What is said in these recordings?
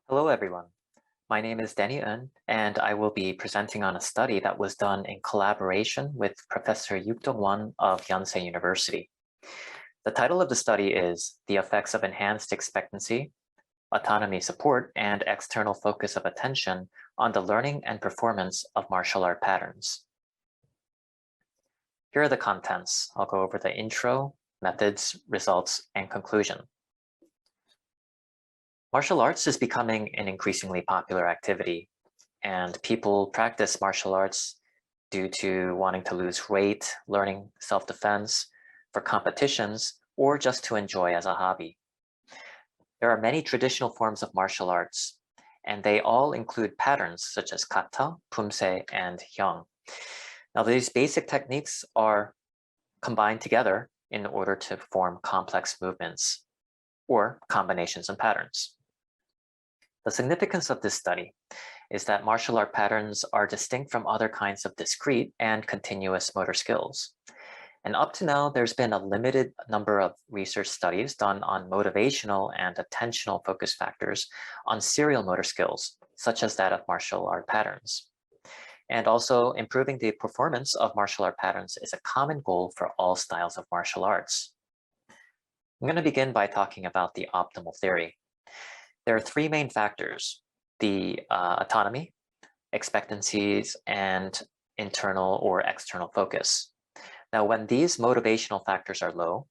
Hello, everyone. My name is Danny Eun, and I will be presenting on a study that was done in collaboration with Professor Yuk Dong-won of Yonsei University. The title of the study is The Effects of Enhanced Expectancy, Autonomy Support, and External Focus of Attention on the Learning and Performance of Martial Art Patterns. Here are the contents. I'll go over the intro, methods, results, and conclusion. Martial arts is becoming an increasingly popular activity, and people practice martial arts due to wanting to lose weight, learning self-defense, for competitions, or just to enjoy as a hobby. There are many traditional forms of martial arts, and they all include patterns such as kata, pumse, and hyung. Now, these basic techniques are combined together in order to form complex movements or combinations and patterns. The significance of this study is that martial art patterns are distinct from other kinds of discrete and continuous motor skills. And up to now, there's been a limited number of research studies done on motivational and attentional focus factors on serial motor skills, such as that of martial art patterns. And also, improving the performance of martial art patterns is a common goal for all styles of martial arts. I'm going to begin by talking about the optimal theory. There are three main factors: the autonomy, expectancies, and internal or external focus. Now, when these motivational factors are low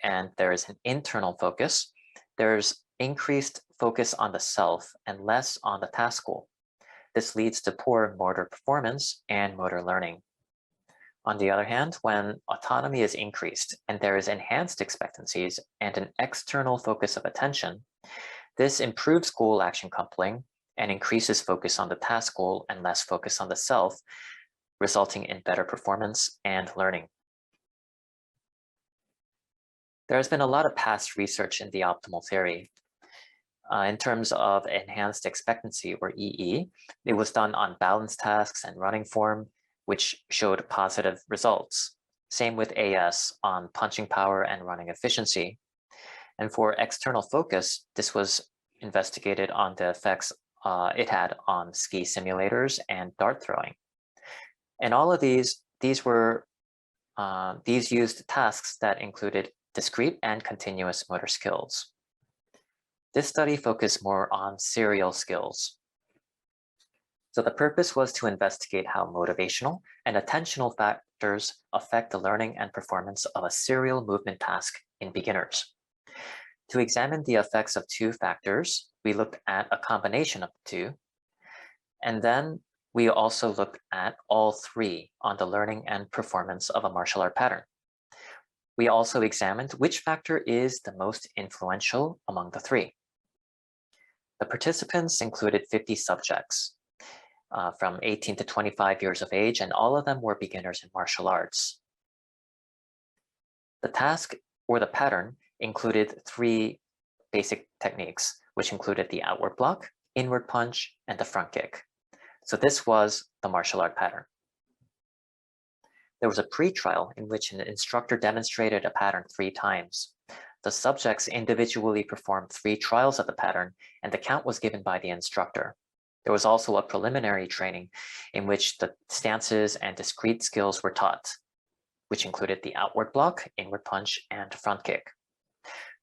and there is an internal focus, there's increased focus on the self and less on the task goal. This leads to poor motor performance and motor learning. On the other hand, when autonomy is increased and there is enhanced expectancies and an external focus of attention, this improves goal-action coupling and increases focus on the task goal and less focus on the self, resulting in better performance and learning. There has been a lot of past research in the optimal theory. In terms of enhanced expectancy, or EE, it was done on balance tasks and running form, which showed positive results. Same with AS on punching power and running efficiency. And for external focus, this was investigated on the effects it had on ski simulators and dart throwing. And all of these used tasks that included discrete and continuous motor skills. This study focused more on serial skills. So the purpose was to investigate how motivational and attentional factors affect the learning and performance of a serial movement task in beginners. To examine the effects of two factors, we looked at a combination of the two, and then we also looked at all three on the learning and performance of a martial art pattern. We also examined which factor is the most influential among the three. The participants included 50 subjects from 18 to 25 years of age, and all of them were beginners in martial arts. The task or the pattern included three basic techniques, which included the outward block, inward punch, and the front kick. So this was the martial art pattern. There was a pre-trial in which an instructor demonstrated a pattern 3 times. The subjects individually performed 3 trials of the pattern, and the count was given by the instructor. There was also a preliminary training in which the stances and discrete skills were taught, which included the outward block, inward punch, and front kick.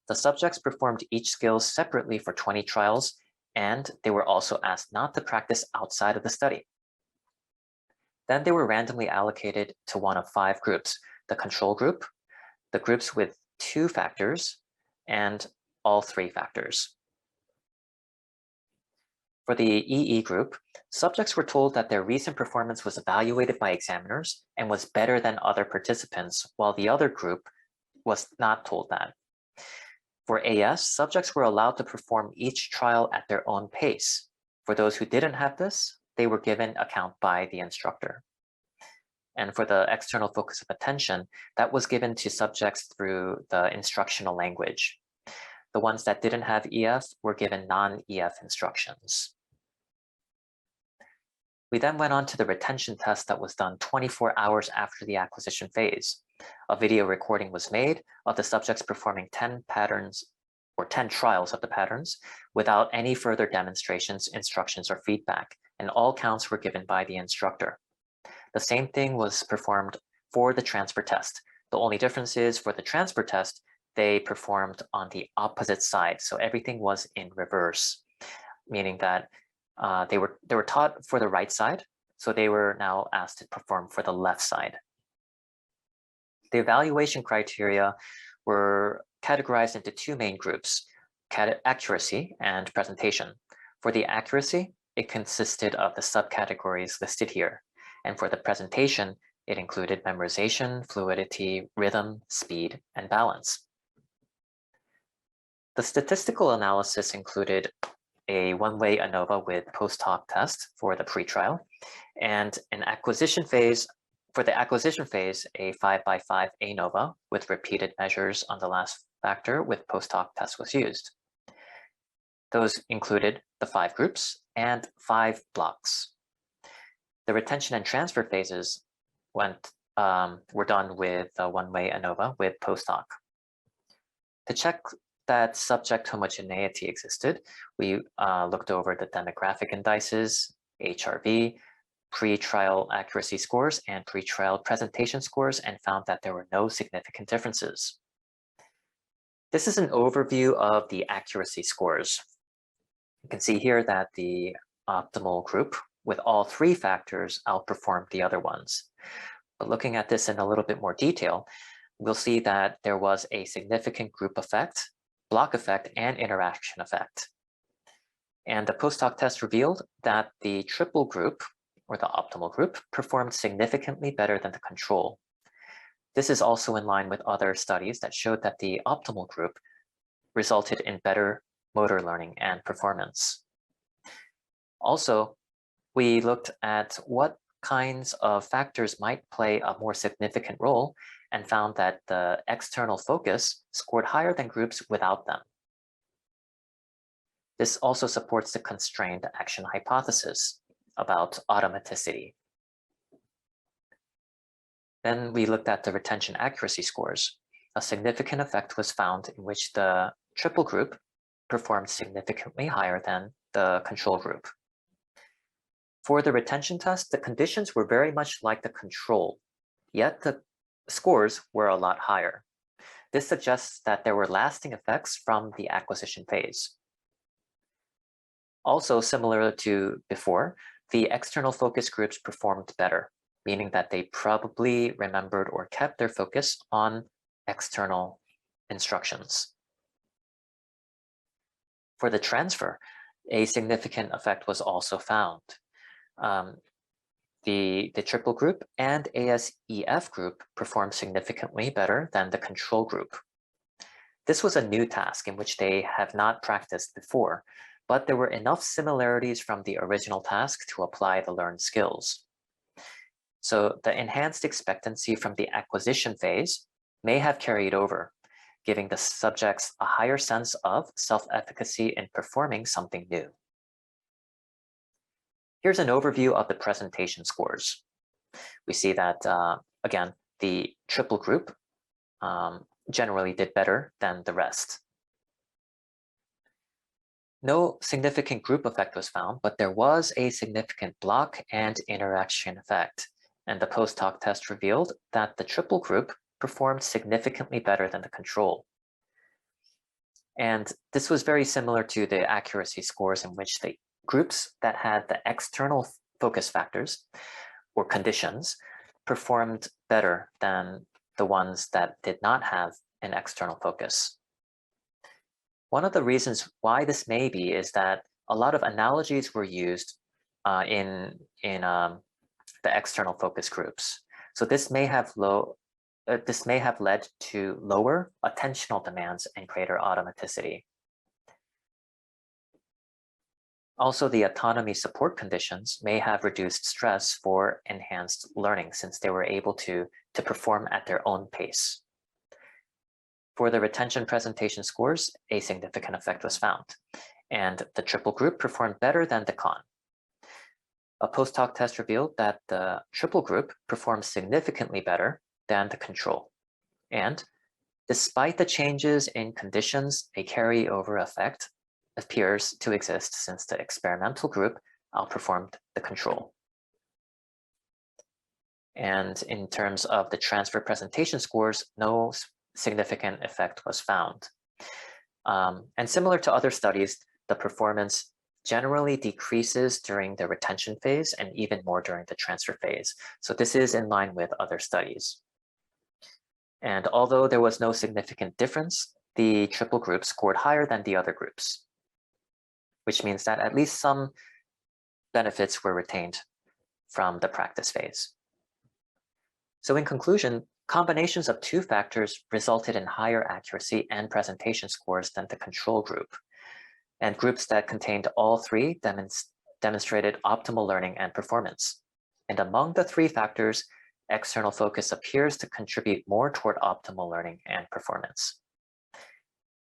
The subjects performed each skill separately for 20 trials, and they were also asked not to practice outside of the study. Then they were randomly allocated to one of 5 groups: the control group, the groups with 2 factors, and all 3 factors. For the EE group, subjects were told that their recent performance was evaluated by examiners and was better than other participants, while the other group was not told that. For AS, subjects were allowed to perform each trial at their own pace. For those who didn't have this, they were given a count by the instructor. And for the external focus of attention, that was given to subjects through the instructional language. The ones that didn't have EF were given non-EF instructions. We then went on to the retention test that was done 24 hours after the acquisition phase. A video recording was made of the subjects performing 10 patterns or 10 trials of the patterns without any further demonstrations, instructions, or feedback, and all counts were given by the instructor. The same thing was performed for the transfer test. The only difference is for the transfer test, they performed on the opposite side. So everything was in reverse, meaning that they were taught for the right side. So they were now asked to perform for the left side. The evaluation criteria were categorized into two main groups, accuracy and presentation. For the accuracy, it consisted of the subcategories listed here. And for the presentation, it included memorization, fluidity, rhythm, speed, and balance. The statistical analysis included a one-way ANOVA with post-hoc test for the pretrial, and an acquisition phase. For the acquisition phase, a 5x5 ANOVA with repeated measures on the last factor with post-hoc test was used. Those included the 5 groups and 5 blocks. The retention and transfer phases were done with a one-way ANOVA with post-hoc. To check that subject homogeneity existed, we looked over the demographic indices, HRV, pre-trial accuracy scores, and pre-trial presentation scores, and found that there were no significant differences. This is an overview of the accuracy scores. You can see here that the optimal group with all 3 factors outperformed the other ones. But looking at this in a little bit more detail, we'll see that there was a significant group effect, block effect, and interaction effect. And the post-hoc test revealed that the triple group, or the optimal group, performed significantly better than the control. This is also in line with other studies that showed that the optimal group resulted in better motor learning and performance. Also, we looked at what kinds of factors might play a more significant role and found that the external focus scored higher than groups without them. This also supports the constrained action hypothesis about automaticity. Then we looked at the retention accuracy scores. A significant effect was found in which the triple group performed significantly higher than the control group. For the retention test, the conditions were very much like the control, yet the scores were a lot higher. This suggests that there were lasting effects from the acquisition phase. Also, similar to before, the external focus groups performed better, meaning that they probably remembered or kept their focus on external instructions. For the transfer, a significant effect was also found. The triple group and ASEF group performed significantly better than the control group. This was a new task in which they have not practiced before, but there were enough similarities from the original task to apply the learned skills. So the enhanced expectancy from the acquisition phase may have carried over, giving the subjects a higher sense of self-efficacy in performing something new. Here's an overview of the presentation scores. We see that, again, the triple group generally did better than the rest. No significant group effect was found, but there was a significant block and interaction effect. And the post-hoc test revealed that the triple group performed significantly better than the control. And this was very similar to the accuracy scores in which the groups that had the external focus factors or conditions performed better than the ones that did not have an external focus. One of the reasons why this may be is that a lot of analogies were used in the external focus groups. So this may have led to lower attentional demands and greater automaticity. Also, the autonomy support conditions may have reduced stress for enhanced learning since they were able to perform at their own pace. For the retention presentation scores, a significant effect was found, and the triple group performed better than the con. A post-hoc test revealed that the triple group performed significantly better than the control, and Despite the changes in conditions, a carryover effect appears to exist since the experimental group outperformed the control. And in terms of the transfer presentation scores, no significant effect was found. And similar to other studies, the performance generally decreases during the retention phase and even more during the transfer phase. So this is in line with other studies. And although there was no significant difference, the triple group scored higher than the other groups, which means that at least some benefits were retained from the practice phase. So in conclusion, combinations of two factors resulted in higher accuracy and presentation scores than the control group. And groups that contained all three demonstrated optimal learning and performance. And among the three factors, external focus appears to contribute more toward optimal learning and performance.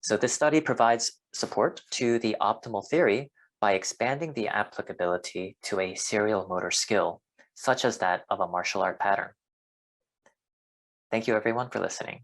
So this study provides support to the optimal theory by expanding the applicability to a serial motor skill, such as that of a martial art pattern. Thank you everyone for listening.